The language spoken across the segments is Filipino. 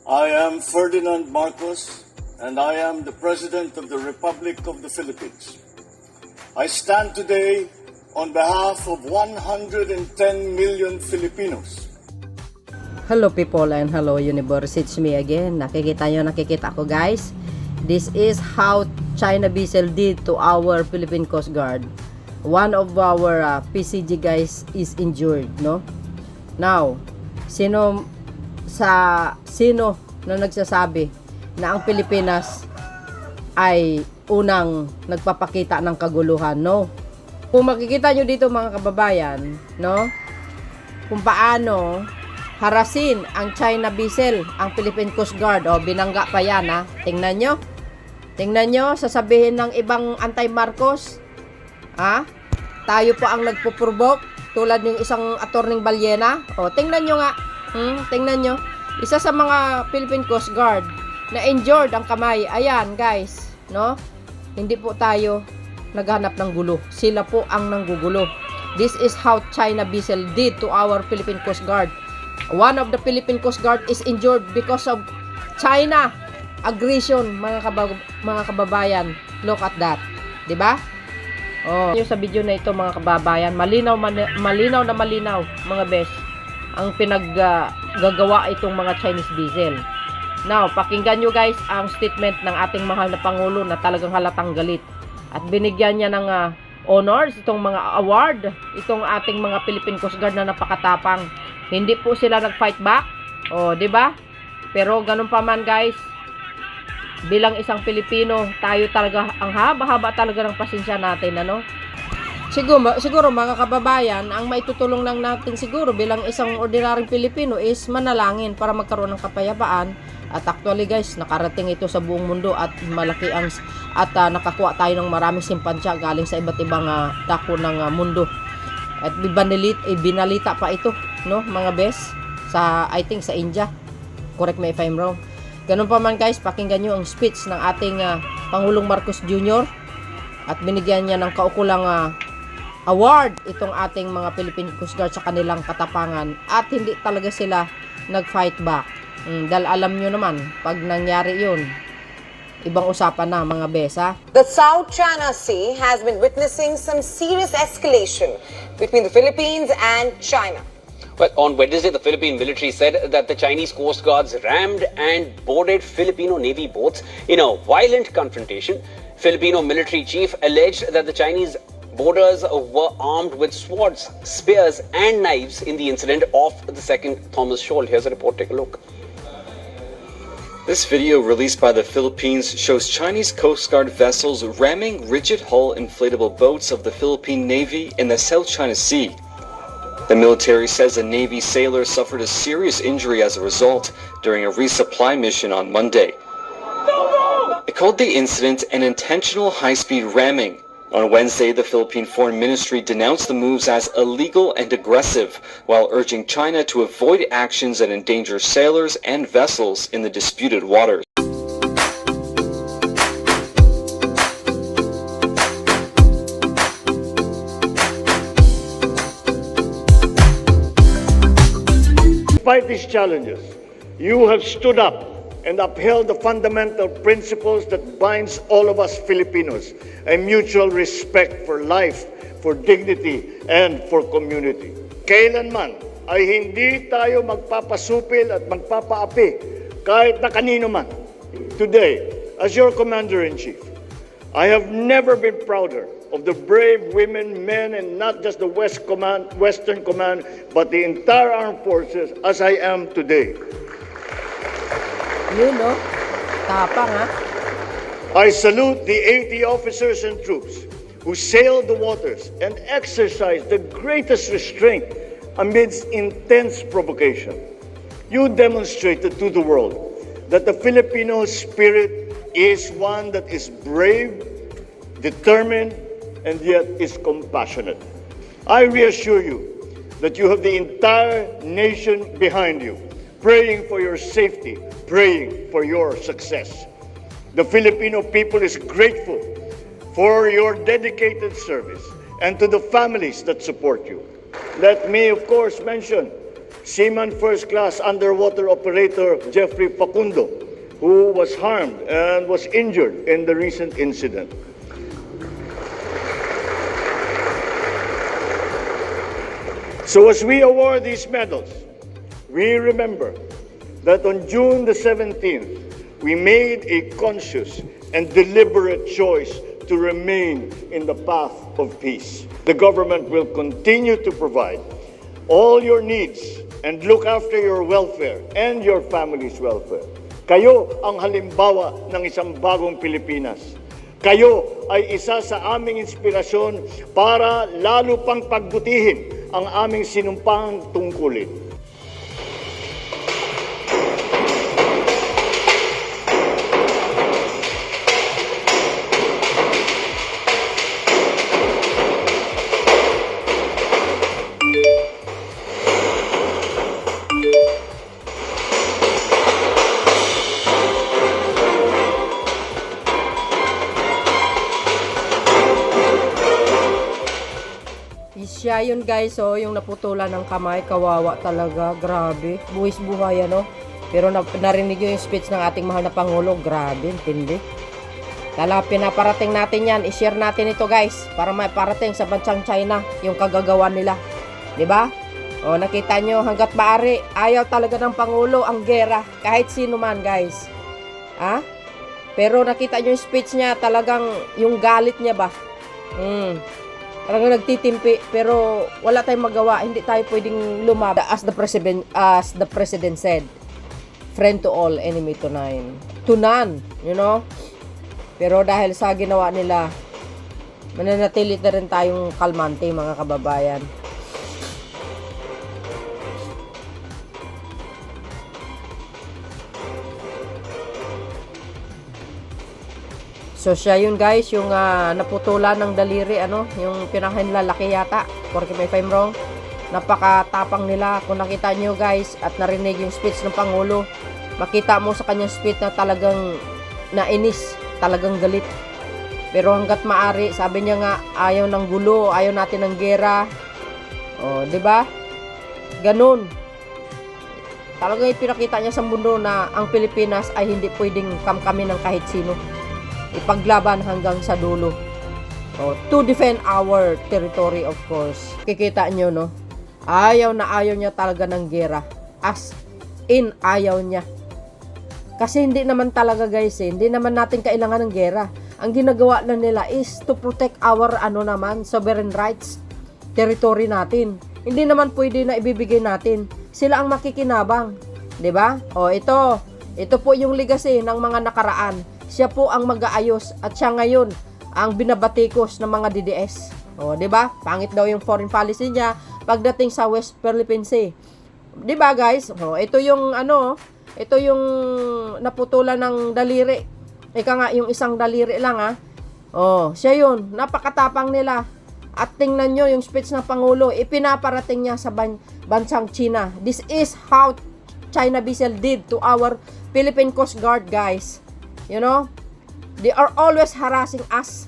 I am Ferdinand Marcos, and I am the President of the Republic of the Philippines. I stand today on behalf of 110 million Filipinos. Hello people and hello universe, it's me again. Nakikita ko guys. This is how China vessel did to our Philippine Coast Guard. One of our PCG guys is injured, no? Now, sino na nagsasabi na ang Pilipinas ay unang nagpapakita ng kaguluhan, no? Kung makikita nyo dito mga kababayan, no? Kung paano harasin ang China vessel, ang Philippine Coast Guard. O, binangga pa yan, ha? Tingnan nyo. Tingnan nyo, sasabihin ng ibang anti-Marcos, ha? Tayo po ang nagpo-provoke, tulad ng isang attorney Balyena. O, tingnan nyo nga. Tingnan nyo. Isa sa mga Philippine Coast Guard na injured ang kamay. Ayan, guys, no? Hindi po tayo naghanap ng gulo. Sila po ang nanggugulo. This is how China vessel did to our Philippine Coast Guard. One of the Philippine Coast Guard is injured because of China aggression, mga kababayan. Look at that. 'Di ba? Oh, yung sa video na ito mga kababayan, malinaw na malinaw mga bes ang pinaggagawa itong mga Chinese vessel. Now, pakinggan nyo guys ang statement ng ating mahal na Pangulo na talagang halatang galit. At binigyan niya ng honors, itong mga award, itong ating mga Philippine Coast Guard na napakatapang. Hindi po sila nag-fight back. O, di ba? Pero ganun pa man guys, bilang isang Pilipino, tayo talaga, ang haba-haba talaga ng pasensya natin, ano? Siguro mga kababayan, ang maitutulong lang natin siguro bilang isang ordinaryong Pilipino is manalangin para magkaroon ng kapayapaan. At actually guys, nakarating ito sa buong mundo at malaki ang nakakuha tayo ng maraming simpansya galing sa iba't ibang dako ng mundo. At binalita pa ito, no, mga bes, sa I think sa India. Correct me if I'm wrong. Ganun pa man guys, pakinggan nyo ang speech ng ating Pangulong Marcos Jr. At binigyan niya ng kaukulang award itong ating mga Philippine Coast Guard sa kanilang katapangan. At hindi talaga sila nag-fight back. Dahil alam nyo naman, pag nangyari yun, ibang usapan na mga besa. The South China Sea has been witnessing some serious escalation between the Philippines and China. Well, on Wednesday, the Philippine military said that the Chinese Coast Guards rammed and boarded Filipino Navy boats in a violent confrontation. Filipino military chief alleged that the Chinese boarders were armed with swords, spears, and knives in the incident off the second Thomas Shoal. Here's a report. Take a look. This video released by the Philippines shows Chinese Coast Guard vessels ramming rigid-hull inflatable boats of the Philippine Navy in the South China Sea. The military says a Navy sailor suffered a serious injury as a result during a resupply mission on Monday. It called the incident an intentional high-speed ramming. On Wednesday, the Philippine Foreign Ministry denounced the moves as illegal and aggressive, while urging China to avoid actions that endanger sailors and vessels in the disputed waters. Despite these challenges, you have stood up and upheld the fundamental principles that binds all of us Filipinos, a mutual respect for life, for dignity, and for community. Kailanman ay hindi tayo magpapasupil at magpapaapi kahit na kanino man. Today, as your Commander-in-Chief, I have never been prouder of the brave women, men, and not just the Western Command, but the entire armed forces as I am today. You know, tapang ha. I salute the 80 officers and troops who sailed the waters and exercised the greatest restraint amidst intense provocation. You demonstrated to the world that the Filipino spirit is one that is brave, determined, and yet is compassionate. I reassure you that you have the entire nation behind you, praying for your safety, praying for your success. The Filipino people is grateful for your dedicated service and to the families that support you. Let me, of course, mention Seaman First Class Underwater Operator Jeffrey Facundo, who was harmed and was injured in the recent incident. So as we award these medals, we remember that on June the 17th, we made a conscious and deliberate choice to remain in the path of peace. The government will continue to provide all your needs and look after your welfare and your family's welfare. Kayo ang halimbawa ng isang bagong Pilipinas. Kayo ay isa sa aming inspirasyon para lalo pang pagbutihin ang aming sinumpang tungkulin. Siya yun guys, oh, yung naputulan ng kamay, kawawa talaga, grabe, buwis buhay ano. Pero narinig yung speech ng ating mahal na Pangulo, grabe, intindi. Kala pinaparating natin yan, i-share natin ito guys, para maiparating sa bansang China, yung kagagawan nila. 'Di ba? O, nakita nyo, hanggat maaari, ayaw talaga ng Pangulo ang gera, kahit sino man guys. Ha? Pero nakita nyo yung speech niya, talagang yung galit niya ba? Talagang nagtitimpi, pero wala tayong magawa, hindi tayo pwedeng lumaba. As the president said, friend to all, enemy to none, you know? Pero dahil sa ginawa nila, mananatili na rin tayong kalmante mga kababayan. So siya yun guys, yung naputulan ng daliri, ano, yung pinakahinlalaki yata, correct me if I'm wrong. Napakatapang nila. Kung nakita nyo guys at narinig yung speech ng Pangulo, makita mo sa kanyang speech na talagang nainis, talagang galit. Pero hanggat maari, sabi niya nga, ayaw ng gulo, ayaw natin ng gera. O, di ba? Ganun. Talagang ipinakita niya sa mundo na ang Pilipinas ay hindi pwedeng kamkamin ng kahit sino. Ipaglaban hanggang sa dulo. To defend our territory, of course. Kikita nyo, no? Ayaw na ayaw niya talaga ng gera. As in, ayaw niya. Kasi hindi naman talaga, guys, hindi naman natin kailangan ng gera. Ang ginagawa na nila is to protect our, sovereign rights, territory natin. Hindi naman pwede na ibibigay natin. Sila ang makikinabang. 'Di ba? Ito po yung legacy ng mga nakaraan. Siya po ang mag-aayos at siya ngayon ang binabatikos ng mga DDS. 'Di ba? Pangit daw yung foreign policy niya pagdating sa West Philippine Sea. 'Di ba, guys? Ito yung ito yung naputulan ng daliri. Ika nga yung isang daliri lang siya yun. Napakatapang nila. At tingnan nyo yung speech ng Pangulo, ipinaparating niya sa bansang China. This is how China Bissell did to our Philippine Coast Guard, guys. You know, they are always harassing us.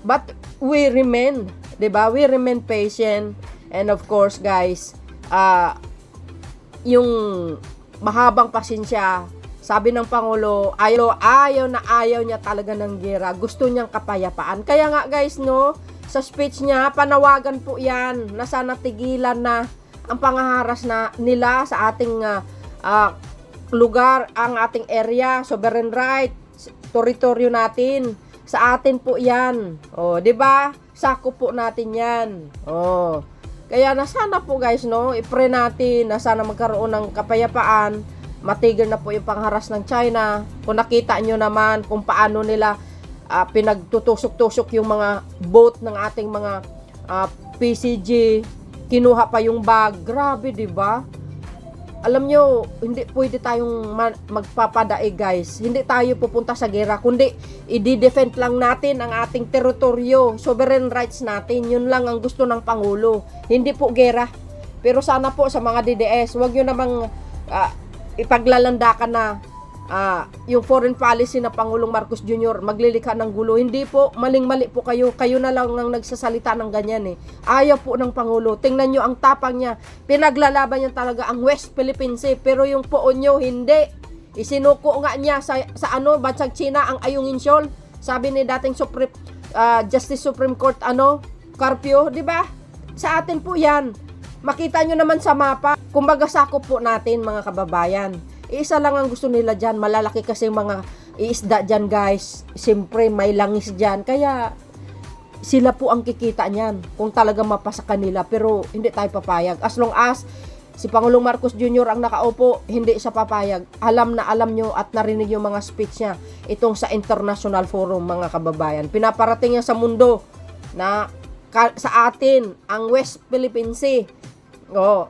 But we remain, 'di ba? We remain patient, and of course, guys, yung mahabang pasensya. Sabi ng Pangulo, ayaw niya talaga ng gera. Gusto niyang kapayapaan. Kaya nga, guys, no, sa speech niya, panawagan po yan na sana tigilan na ang pangaharas na nila sa ating lugar, ang ating area, sovereign right, teritoryo natin. Sa atin po yan. 'Di ba? Sakop po natin yan. Kaya na sana po, guys, no, i-pray natin na sana magkaroon ng kapayapaan. Matigil na po yung pangharas ng China. Kung nakita nyo naman kung paano nila pinagtutusok-tusok yung mga boat ng ating mga PCG, kinuha pa yung bag. Grabe, 'di ba? Alam nyo, hindi pwede tayong magpapadaig, guys. Hindi tayo pupunta sa gera, kundi i-defend lang natin ang ating teritoryo, sovereign rights natin. Yun lang ang gusto ng Pangulo. Hindi po gera. Pero sana po sa mga DDS, wag nyo namang ipaglalandakan na yung foreign policy na Pangulong Marcos Jr. maglilikha ng gulo. Hindi po, maling-mali po kayo. Kayo na lang ang nagsasalita ng ganyan eh. Ayaw po ng Pangulo. Tingnan nyo ang tapang niya. Pinaglalaban niya talaga ang West Philippines eh. Pero yung poon nyo, hindi. Isinuko nga niya sa bansang China ang Ayungin Shoal. Sabi ni dating Justice Supreme Court, Carpio, di ba? Sa atin po yan. Makita nyo naman sa mapa. Kumbaga sakop po natin mga kababayan. Isa lang ang gusto nila dyan. Malalaki kasi mga iisda dyan guys. Siyempre may langis dyan. Kaya sila po ang kikita niyan kung talaga mapasa kanila. Pero hindi tayo papayag. As long as si Pangulong Marcos Jr. ang nakaupo, hindi siya papayag. Alam na alam nyo at narinig yung mga speech niya. Itong sa international forum mga kababayan. Pinaparating niya sa mundo na sa atin ang West Philippine Sea.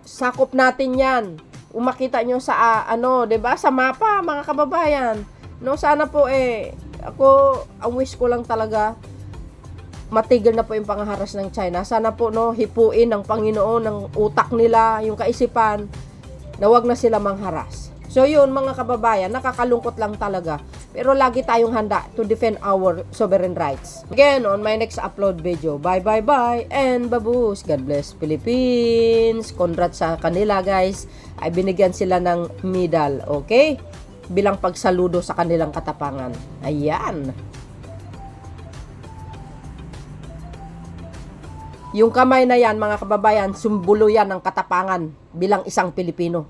Sakop natin yan. Umakita nyo sa 'di ba? Sa mapa mga kababayan. Sana po ako ang wish ko lang talaga matigil na po yung pangharas ng China. Sana po hipuin ng Panginoon ng utak nila, yung kaisipan na wag na sila mangharas. So yun mga kababayan, nakakalungkot lang talaga. Pero lagi tayong handa to defend our sovereign rights. Again, on my next upload video. Bye and babush. God bless Philippines. Congrats sa kanila guys. Ay binigyan sila ng medal, okay? Bilang pagsaludo sa kanilang katapangan. Ayan. Yung kamay na yan mga kababayan, simbolo yan ng katapangan bilang isang Pilipino.